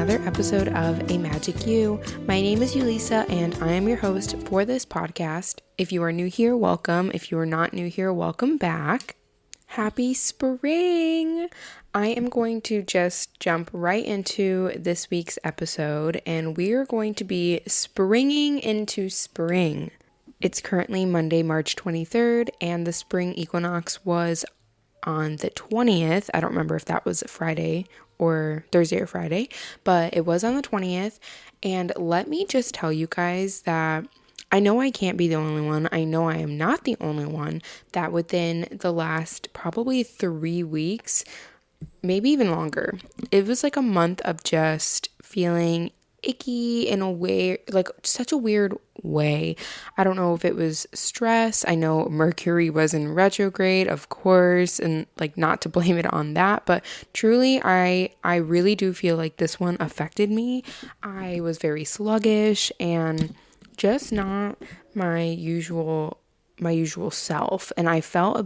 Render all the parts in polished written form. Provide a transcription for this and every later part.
another episode of A Magic You. My name is Yulisa and I am your host for this podcast. If you are new here, welcome. If you are not new here, welcome back. Happy spring! I am going to just jump right into this week's episode and we are going to be springing into spring. It's currently Monday, March 23rd, and the spring equinox was on the 20th. I don't remember if that was Friday or Thursday or Friday, but it was on the 20th. And let me just tell you guys that I know I can't be the only one. I know I am not the only one that within the last probably 3 weeks, maybe even longer, it was like a month of just feeling icky in a way, like such a weird way. I don't know if it was stress. I know Mercury was in retrograde, of course, and like not to blame it on that, but truly I really do feel like this one affected me. I was very sluggish and just not my usual self, and I felt a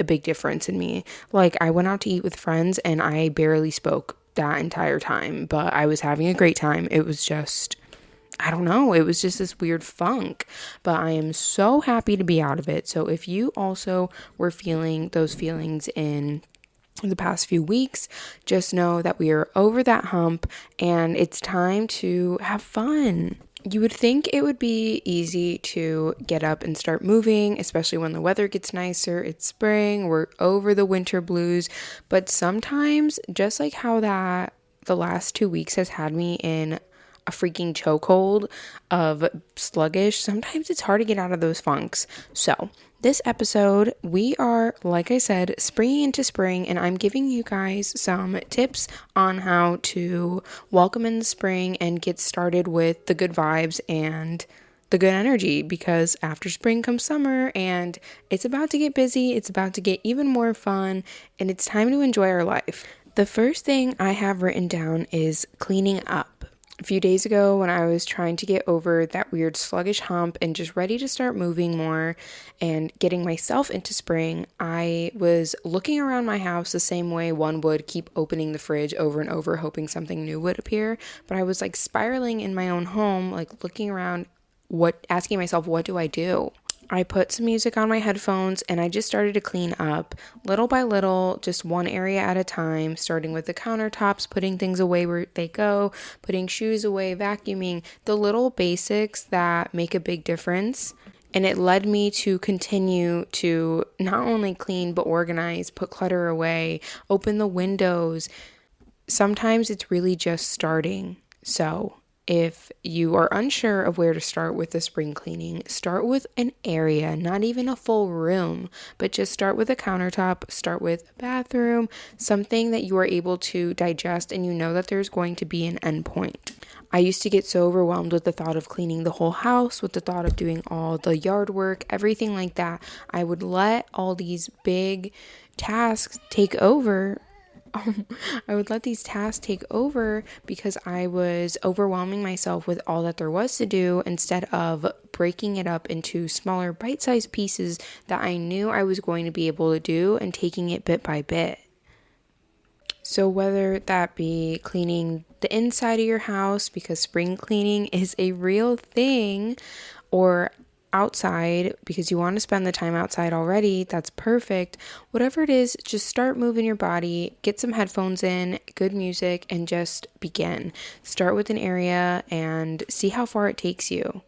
big difference in me. Like I went out to eat with friends and I barely spoke that entire time, but I was having a great time. It was just, I don't know, it was just this weird funk, but I am so happy to be out of it. So if you also were feeling those feelings in the past few weeks, just know that we are over that hump and it's time to have fun. You would think it would be easy to get up and start moving, especially when the weather gets nicer. It's spring, we're over the winter blues, but sometimes, just like how the last 2 weeks has had me in a freaking chokehold of sluggish, sometimes it's hard to get out of those funks. So this episode, we are, like I said, springing into spring, and I'm giving you guys some tips on how to welcome in the spring and get started with the good vibes and the good energy, because after spring comes summer and it's about to get busy, it's about to get even more fun, and it's time to enjoy our life. The first thing I have written down is cleaning up. A few days ago, when I was trying to get over that weird sluggish hump and just ready to start moving more and getting myself into spring, I was looking around my house the same way one would keep opening the fridge over and over, hoping something new would appear. But I was like spiraling in my own home, like looking around, asking myself, what do I do? I put some music on my headphones and I just started to clean up little by little, just one area at a time, starting with the countertops, putting things away where they go, putting shoes away, vacuuming, the little basics that make a big difference. And it led me to continue to not only clean, but organize, put clutter away, open the windows. Sometimes it's really just starting. So if you are unsure of where to start with the spring cleaning, start with an area, not even a full room, but just start with a countertop, start with a bathroom, something that you are able to digest and you know that there's going to be an end point. I used to get so overwhelmed with the thought of cleaning the whole house, with the thought of doing all the yard work, everything like that. I would let all these big tasks take over. I would let these tasks take over because I was overwhelming myself with all that there was to do instead of breaking it up into smaller bite-sized pieces that I knew I was going to be able to do and taking it bit by bit. So whether that be cleaning the inside of your house, because spring cleaning is a real thing, or outside because you want to spend the time outside already, that's perfect. Whatever it is, just start moving your body, get some headphones in, good music, and just begin. Start with an area and see how far it takes you.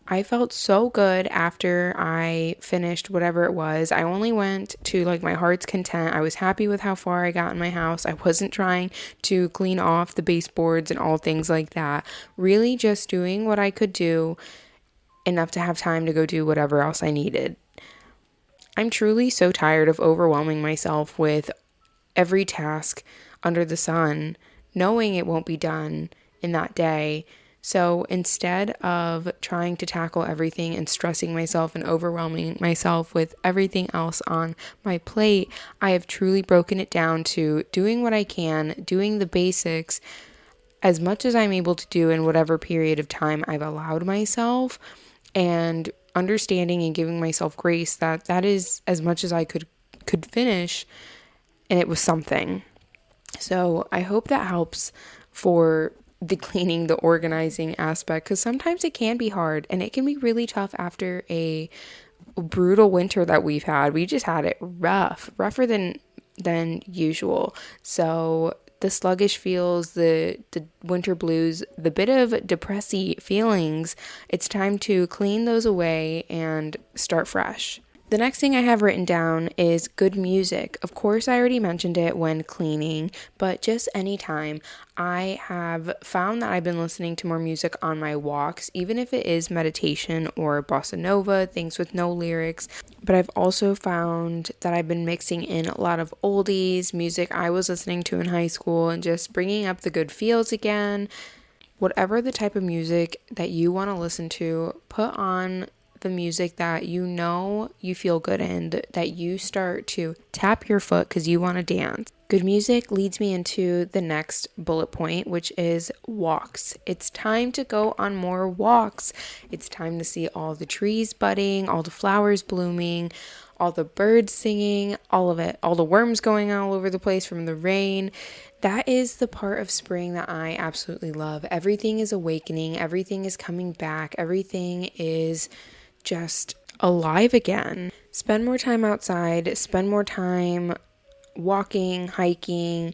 I felt so good after I finished whatever it was. I only went to like my heart's content. I was happy with how far I got in my house. I wasn't trying to clean off the baseboards and all things like that. Really just doing what I could do, enough to have time to go do whatever else I needed. I'm truly so tired of overwhelming myself with every task under the sun, knowing it won't be done in that day. So instead of trying to tackle everything and stressing myself and overwhelming myself with everything else on my plate, I have truly broken it down to doing what I can, doing the basics as much as I'm able to do in whatever period of time I've allowed myself, and understanding and giving myself grace that is as much as I could finish, and it was something. So I hope that helps for the cleaning, the organizing aspect, because sometimes it can be hard and it can be really tough after a brutal winter that we've had. We just had it rougher than usual. So the sluggish feels, the winter blues, the bit of depressy feelings, it's time to clean those away and start fresh. The next thing I have written down is good music. Of course, I already mentioned it when cleaning, but just anytime. I have found that I've been listening to more music on my walks, even if it is meditation or bossa nova, things with no lyrics. But I've also found that I've been mixing in a lot of oldies, music I was listening to in high school, and just bringing up the good feels again. Whatever the type of music that you want to listen to, put on the music that you know you feel good in, that you start to tap your foot because you want to dance. Good music leads me into the next bullet point, which is walks. It's time to go on more walks. It's time to see all the trees budding, all the flowers blooming, all the birds singing, all of it, all the worms going all over the place from the rain. That is the part of spring that I absolutely love. Everything is awakening, everything is coming back, everything is just alive again. Spend more time outside, spend more time walking, hiking,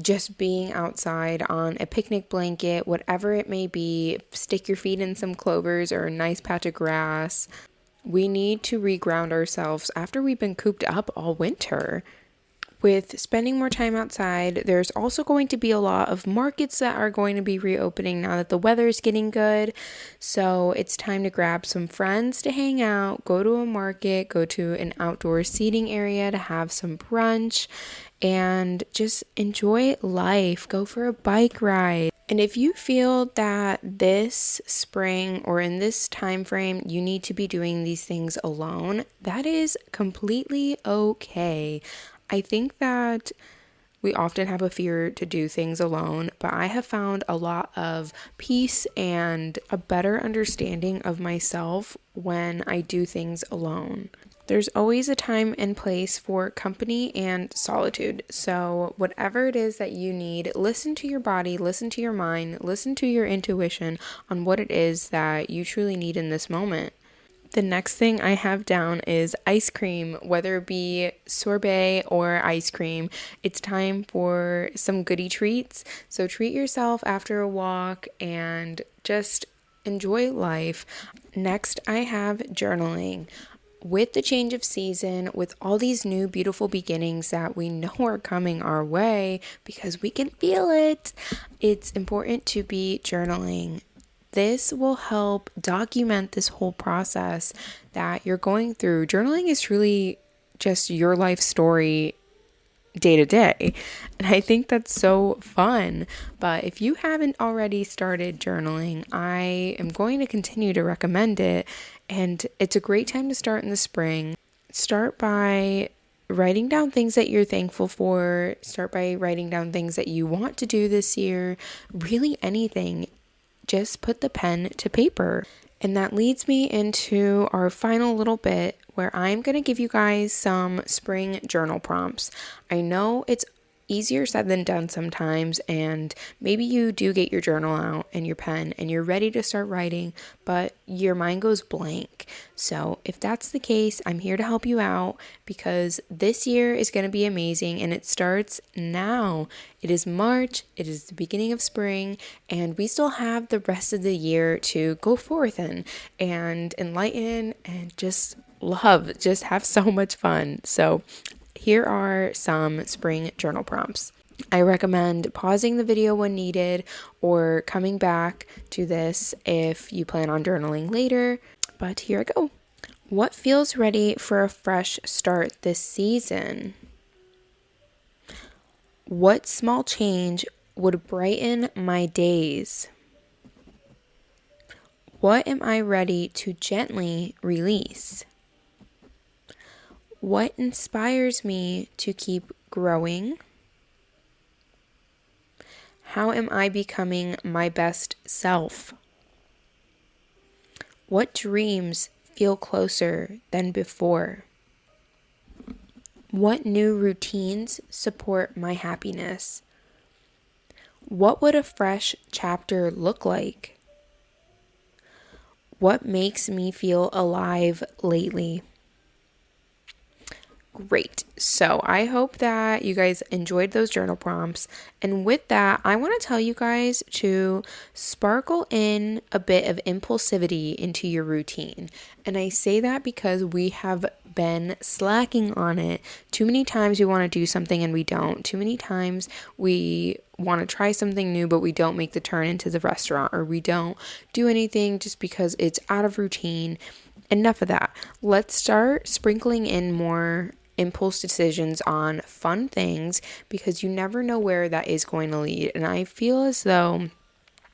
just being outside on a picnic blanket, whatever it may be. Stick your feet in some clovers or a nice patch of grass. We need to reground ourselves after we've been cooped up all winter. With spending more time outside, there's also going to be a lot of markets that are going to be reopening now that the weather is getting good. So it's time to grab some friends to hang out, go to a market, go to an outdoor seating area to have some brunch, and just enjoy life. Go for a bike ride. And if you feel that this spring or in this time frame you need to be doing these things alone, that is completely okay. I think that we often have a fear to do things alone, but I have found a lot of peace and a better understanding of myself when I do things alone. There's always a time and place for company and solitude. So whatever it is that you need, listen to your body, listen to your mind, listen to your intuition on what it is that you truly need in this moment. The next thing I have down is ice cream, whether it be sorbet or ice cream. It's time for some goody treats. So treat yourself after a walk and just enjoy life. Next, I have journaling. With the change of season, with all these new beautiful beginnings that we know are coming our way because we can feel it, it's important to be journaling. This will help document this whole process that you're going through. Journaling is truly just your life story day to day. And I think that's so fun. But if you haven't already started journaling, I am going to continue to recommend it. And it's a great time to start in the spring. Start by writing down things that you're thankful for. Start by writing down things that you want to do this year. Really anything. Just put the pen to paper. And that leads me into our final little bit where I'm going to give you guys some spring journal prompts. I know it's easier said than done sometimes, and maybe you do get your journal out and your pen and you're ready to start writing, but your mind goes blank. So if that's the case, I'm here to help you out because this year is going to be amazing and it starts now. It is March, it is the beginning of spring, and we still have the rest of the year to go forth and enlighten and just love, just have so much fun. So here are some spring journal prompts. I recommend pausing the video when needed or coming back to this if you plan on journaling later. But here I go. What feels ready for a fresh start this season? What small change would brighten my days? What am I ready to gently release? What inspires me to keep growing? How am I becoming my best self? What dreams feel closer than before? What new routines support my happiness? What would a fresh chapter look like? What makes me feel alive lately? Great. So I hope that you guys enjoyed those journal prompts. And with that, I want to tell you guys to sparkle in a bit of impulsivity into your routine. And I say that because we have been slacking on it. Too many times we want to do something and we don't. Too many times we want to try something new, but we don't make the turn into the restaurant, or we don't do anything just because it's out of routine. Enough of that. Let's start sprinkling in more impulse decisions on fun things, because you never know where that is going to lead. And I feel as though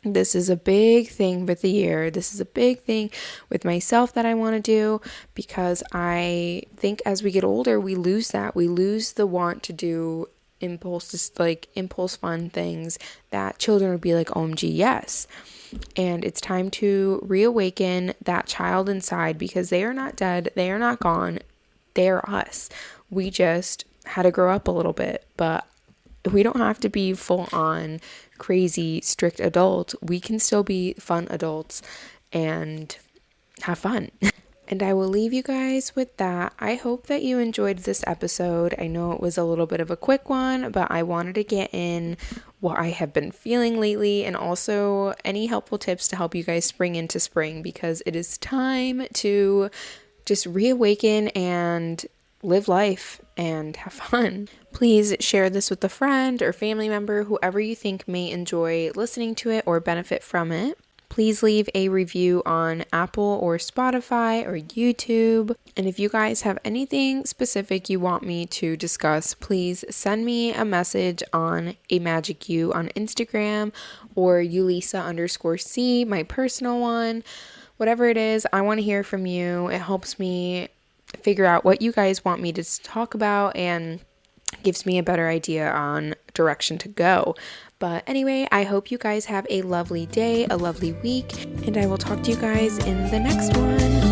this is a big thing with the year. This is a big thing with myself that I want to do, because I think as we get older, we lose that. We lose the want to do impulse fun things that children would be like, OMG, yes. And it's time to reawaken that child inside, because they are not dead. They are not gone. They are us. We just had to grow up a little bit, but we don't have to be full on crazy, strict adults. We can still be fun adults and have fun. And I will leave you guys with that. I hope that you enjoyed this episode. I know it was a little bit of a quick one, but I wanted to get in what I have been feeling lately, and also any helpful tips to help you guys spring into spring, because it is time to just reawaken and live life and have fun. Please share this with a friend or family member, whoever you think may enjoy listening to it or benefit from it. Please leave a review on Apple or Spotify or YouTube. And if you guys have anything specific you want me to discuss, please send me a message on @AMagicU on Instagram, or Ulisa_C, my personal one. Whatever it is, I want to hear from you. It helps me figure out what you guys want me to talk about and gives me a better idea on direction to go. But anyway, I hope you guys have a lovely day, a lovely week, and I will talk to you guys in the next one.